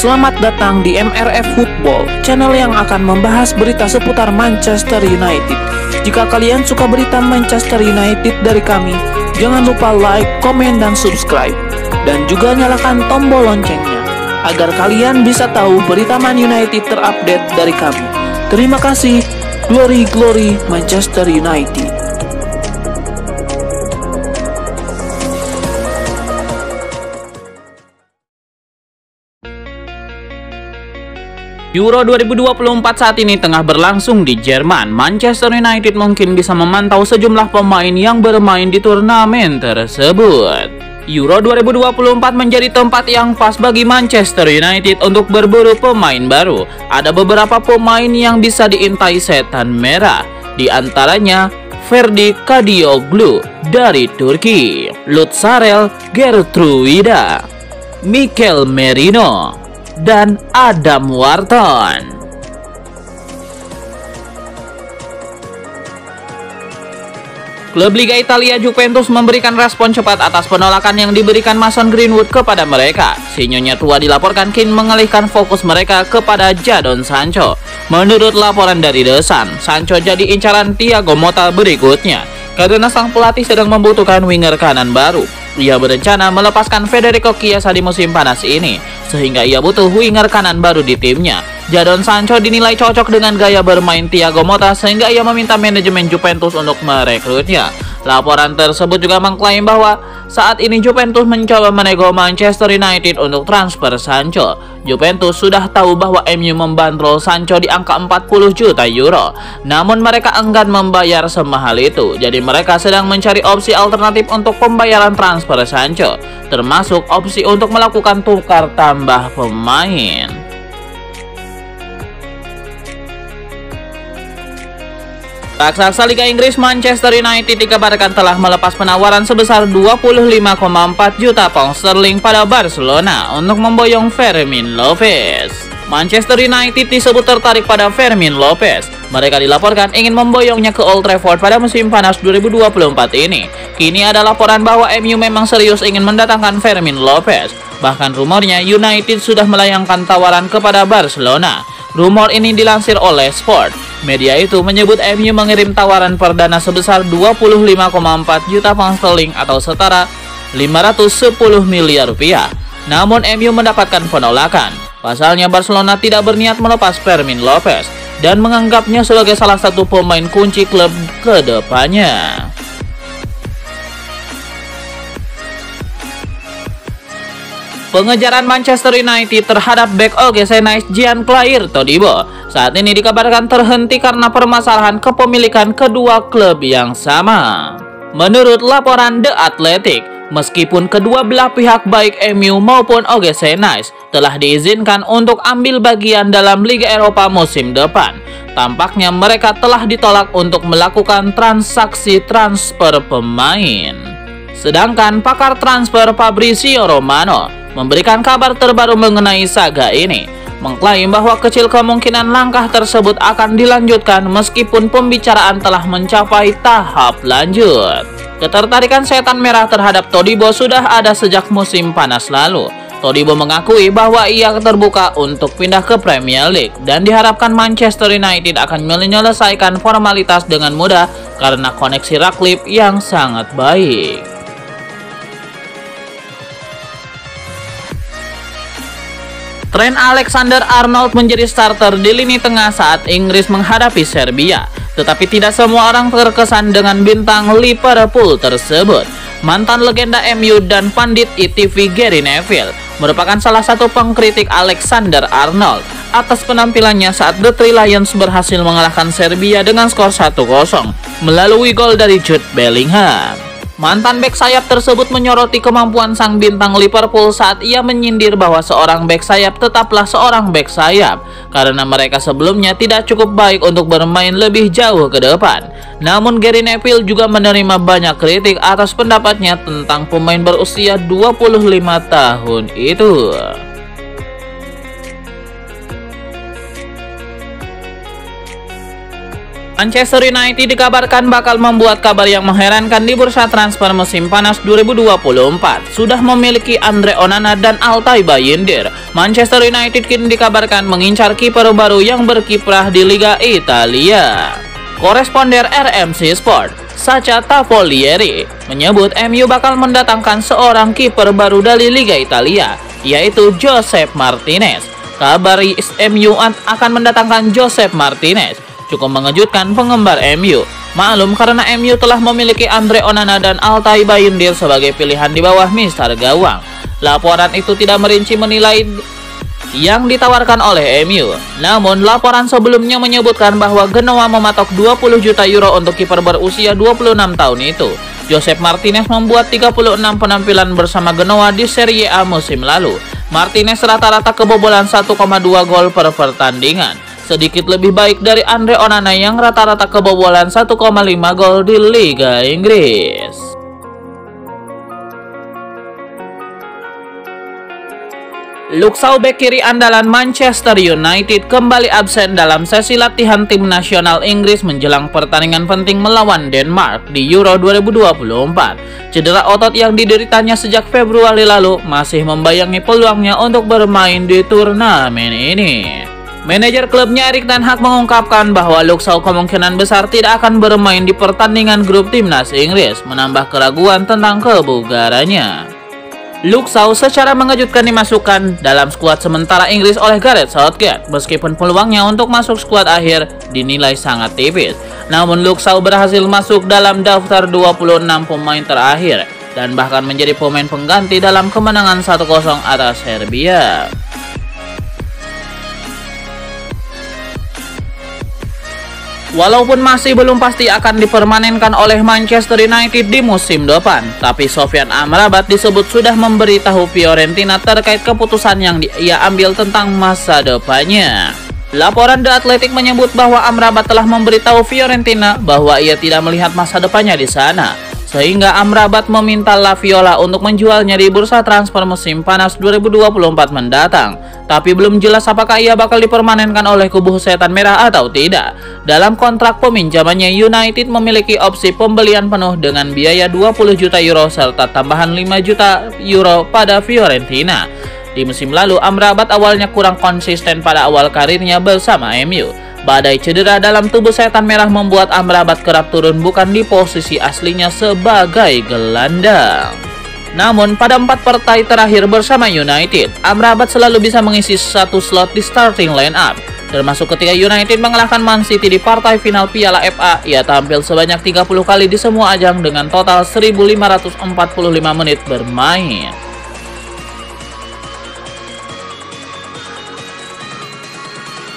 Selamat datang di MRF Football, channel yang akan membahas berita seputar Manchester United. Jika kalian suka berita Manchester United dari kami, jangan lupa like, komen, dan subscribe. Dan juga nyalakan tombol loncengnya, agar kalian bisa tahu berita Man United terupdate dari kami. Terima kasih. Glory, glory Manchester United. Euro 2024 saat ini tengah berlangsung di Jerman. Manchester United mungkin bisa memantau sejumlah pemain yang bermain di turnamen tersebut. Euro 2024 menjadi tempat yang pas bagi Manchester United untuk berburu pemain baru. Ada beberapa pemain yang bisa diintai setan merah, di antaranya Ferdi Kadıoğlu dari Turki, Lutsarel Gertruida, Mikel Merino, dan Adam Wharton. Klub Liga Italia Juventus memberikan respon cepat atas penolakan yang diberikan Mason Greenwood kepada mereka. Si Nyonya tua dilaporkan kini mengalihkan fokus mereka kepada Jadon Sancho. Menurut laporan dari The Sun, Sancho jadi incaran Thiago Motta berikutnya karena sang pelatih sedang membutuhkan winger kanan baru. Ia berencana melepaskan Federico Chiesa di musim panas ini, sehingga ia butuh winger kanan baru di timnya. Jadon Sancho dinilai cocok dengan gaya bermain Thiago Motta, sehingga ia meminta manajemen Juventus untuk merekrutnya. Laporan tersebut juga mengklaim bahwa saat ini Juventus mencoba menego Manchester United untuk transfer Sancho. Juventus sudah tahu bahwa MU membandrol Sancho di angka 40 juta euro, namun mereka enggan membayar semahal itu. Jadi mereka sedang mencari opsi alternatif untuk pembayaran transfer Sancho, termasuk opsi untuk melakukan tukar tambah pemain. Raksasa Liga Inggris Manchester United dikabarkan telah melepas penawaran sebesar 25,4 juta pound sterling pada Barcelona untuk memboyong Fermin Lopez. Manchester United disebut tertarik pada Fermin Lopez. Mereka dilaporkan ingin memboyongnya ke Old Trafford pada musim panas 2024 ini. Kini ada laporan bahwa MU memang serius ingin mendatangkan Fermin Lopez. Bahkan rumornya United sudah melayangkan tawaran kepada Barcelona. Rumor ini dilansir oleh Sport. Media itu menyebut MU mengirim tawaran perdana sebesar 25,4 juta pound sterling atau setara 510 miliar rupiah. Namun MU mendapatkan penolakan. Pasalnya Barcelona tidak berniat melepas Fermin Lopez dan menganggapnya sebagai salah satu pemain kunci klub ke depannya. Pengejaran Manchester United terhadap bek OGC Nice Jean-Claire Todibo saat ini dikabarkan terhenti karena permasalahan kepemilikan kedua klub yang sama. Menurut laporan The Athletic, meskipun kedua belah pihak baik MU maupun OGC Nice telah diizinkan untuk ambil bagian dalam Liga Eropa musim depan, tampaknya mereka telah ditolak untuk melakukan transaksi transfer pemain. Sedangkan pakar transfer Fabrizio Romano memberikan kabar terbaru mengenai saga ini, mengklaim bahwa kecil kemungkinan langkah tersebut akan dilanjutkan meskipun pembicaraan telah mencapai tahap lanjut. Ketertarikan setan merah terhadap Todibo sudah ada sejak musim panas lalu. Todibo mengakui bahwa ia terbuka untuk pindah ke Premier League dan diharapkan Manchester United akan menyelesaikan formalitas dengan mudah karena koneksi Ratcliffe yang sangat baik. Trent Alexander-Arnold menjadi starter di lini tengah saat Inggris menghadapi Serbia. Tetapi tidak semua orang terkesan dengan bintang Liverpool tersebut. Mantan legenda MU dan pandit ITV Gary Neville merupakan salah satu pengkritik Alexander-Arnold atas penampilannya saat The Three Lions berhasil mengalahkan Serbia dengan skor 1-0 melalui gol dari Jude Bellingham. Mantan bek sayap tersebut menyoroti kemampuan sang bintang Liverpool saat ia menyindir bahwa seorang bek sayap tetaplah seorang bek sayap karena mereka sebelumnya tidak cukup baik untuk bermain lebih jauh ke depan. Namun Gary Neville juga menerima banyak kritik atas pendapatnya tentang pemain berusia 25 tahun itu. Manchester United dikabarkan bakal membuat kabar yang mengherankan di bursa transfer musim panas 2024. Sudah memiliki Andre Onana dan Altay Bayindir. Manchester United kini dikabarkan mengincar kiper baru yang berkiprah di Liga Italia. Koresponden RMC Sport, Sacha Tavolieri, menyebut MU bakal mendatangkan seorang kiper baru dari Liga Italia, yaitu Josep Martinez. Kabar MU akan mendatangkan Josep Martinez cukup mengejutkan penggemar MU. Maklum karena MU telah memiliki Andre Onana dan Altay Bayindir sebagai pilihan di bawah Mister Gawang. Laporan itu tidak merinci menilai yang ditawarkan oleh MU. Namun laporan sebelumnya menyebutkan bahwa Genoa mematok 20 juta euro untuk kiper berusia 26 tahun itu. Josep Martinez membuat 36 penampilan bersama Genoa di Serie A musim lalu. Martinez rata-rata kebobolan 1,2 gol per pertandingan, sedikit lebih baik dari Andre Onana yang rata-rata kebobolan 1,5 gol di Liga Inggris. Luke Shaw, bek kiri andalan Manchester United, kembali absen dalam sesi latihan tim nasional Inggris menjelang pertandingan penting melawan Denmark di Euro 2024. Cedera otot yang dideritanya sejak Februari lalu masih membayangi peluangnya untuk bermain di turnamen ini. Manajer klubnya Erik ten Hag mengungkapkan bahwa Luke Shaw kemungkinan besar tidak akan bermain di pertandingan grup timnas Inggris, menambah keraguan tentang kebugarannya. Luke Shaw secara mengejutkan dimasukkan dalam skuad sementara Inggris oleh Gareth Southgate, meskipun peluangnya untuk masuk skuad akhir dinilai sangat tipis. Namun Luke Shaw berhasil masuk dalam daftar 26 pemain terakhir dan bahkan menjadi pemain pengganti dalam kemenangan 1-0 atas Serbia. Walaupun masih belum pasti akan dipermanenkan oleh Manchester United di musim depan, tapi Sofyan Amrabat disebut sudah memberitahu Fiorentina terkait keputusan yang ia ambil tentang masa depannya. Laporan The Athletic menyebut bahwa Amrabat telah memberitahu Fiorentina bahwa ia tidak melihat masa depannya di sana, sehingga Amrabat meminta La Viola untuk menjualnya di bursa transfer musim panas 2024 mendatang. Tapi belum jelas apakah ia bakal dipermanenkan oleh kubu setan merah atau tidak. Dalam kontrak peminjamannya, United memiliki opsi pembelian penuh dengan biaya 20 juta euro serta tambahan 5 juta euro pada Fiorentina. Di musim lalu, Amrabat awalnya kurang konsisten pada awal karirnya bersama MU. Badai cedera dalam tubuh setan merah membuat Amrabat kerap turun bukan di posisi aslinya sebagai gelandang. Namun pada 4 partai terakhir bersama United, Amrabat selalu bisa mengisi satu slot di starting line-up. Termasuk ketika United mengalahkan Man City di partai final Piala FA, ia tampil sebanyak 30 kali di semua ajang dengan total 1.545 menit bermain.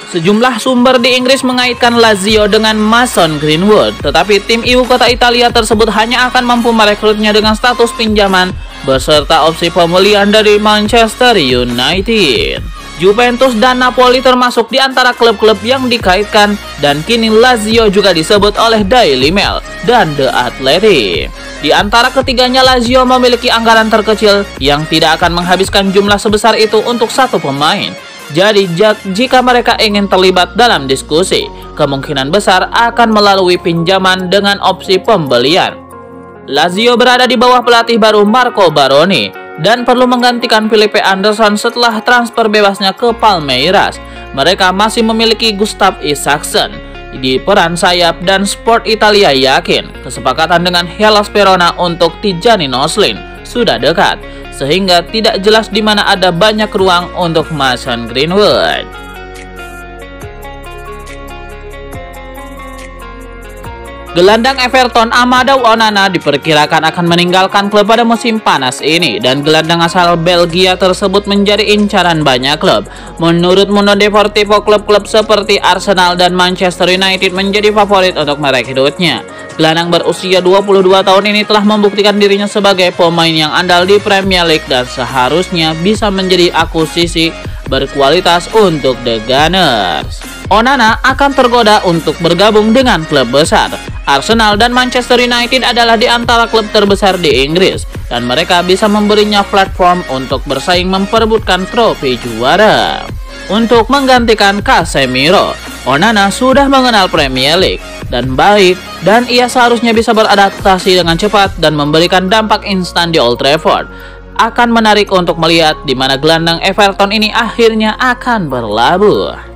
Sejumlah sumber di Inggris mengaitkan Lazio dengan Mason Greenwood, tetapi tim ibu kota Italia tersebut hanya akan mampu merekrutnya dengan status pinjaman beserta opsi pembelian dari Manchester United. Juventus dan Napoli termasuk di antara klub-klub yang dikaitkan, dan kini Lazio juga disebut oleh Daily Mail dan The Athletic. Di antara ketiganya, Lazio memiliki anggaran terkecil yang tidak akan menghabiskan jumlah sebesar itu untuk satu pemain. Jadi jika mereka ingin terlibat dalam diskusi, kemungkinan besar akan melalui pinjaman dengan opsi pembelian. Lazio berada di bawah pelatih baru Marco Baroni dan perlu menggantikan Felipe Anderson setelah transfer bebasnya ke Palmeiras. Mereka masih memiliki Gustav Isaksson di peran sayap dan Sport Italia yakin kesepakatan dengan Hellas Verona untuk Tijani Noslin sudah dekat, sehingga tidak jelas di mana ada banyak ruang untuk Mason Greenwood. Gelandang Everton Amadou Onana diperkirakan akan meninggalkan klub pada musim panas ini, dan gelandang asal Belgia tersebut menjadi incaran banyak klub. Menurut Mundo Deportivo, klub-klub seperti Arsenal dan Manchester United menjadi favorit untuk merekrutnya. Gelandang berusia 22 tahun ini telah membuktikan dirinya sebagai pemain yang andal di Premier League dan seharusnya bisa menjadi akuisisi berkualitas untuk The Gunners. Onana akan tergoda untuk bergabung dengan klub besar. Arsenal dan Manchester United adalah di antara klub terbesar di Inggris, dan mereka bisa memberinya platform untuk bersaing memperebutkan trofi juara. Untuk menggantikan Casemiro, Onana sudah mengenal Premier League dan baik, dan ia seharusnya bisa beradaptasi dengan cepat dan memberikan dampak instan di Old Trafford. Akan menarik untuk melihat di mana gelandang Everton ini akhirnya akan berlabuh.